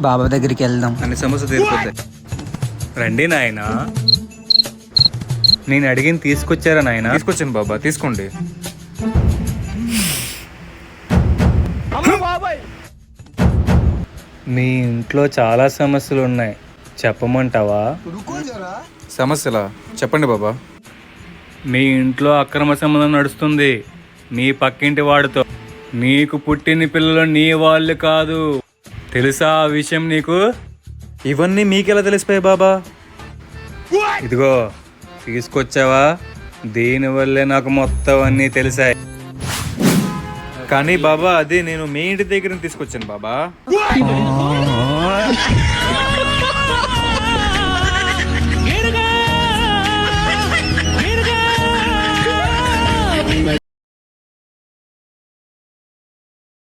బాబా దగ్గరికి వెళ్దాం. అన్ని సమస్య తీరిపోతాయి. రండి నాయనా. నేను అడిగింది తీసుకొచ్చారా నాయనా? తీసుకొచ్చాను బాబా, తీసుకోండి. మీ ఇంట్లో చాలా సమస్యలు ఉన్నాయి, చెప్పమంటావా? సమస్యలా? చెప్పండి బాబా. మీ ఇంట్లో అక్రమ సంబంధం నడుస్తుంది నీ పక్కింటి వాడితో. నీకు పుట్టిన పిల్లలు నీ వాళ్ళు కాదు, తెలుసా ఆ విషయం నీకు? ఇవన్నీ మీకెలా తెలిసిపోయాయి బాబా? ఇదిగో తీసుకొచ్చావా, దీనివల్లే నాకు మొత్తం అన్నీ తెలిసాయి. కానీ బాబా, అది నేను మీ ఇంటి దగ్గర తీసుకొచ్చాను బాబా.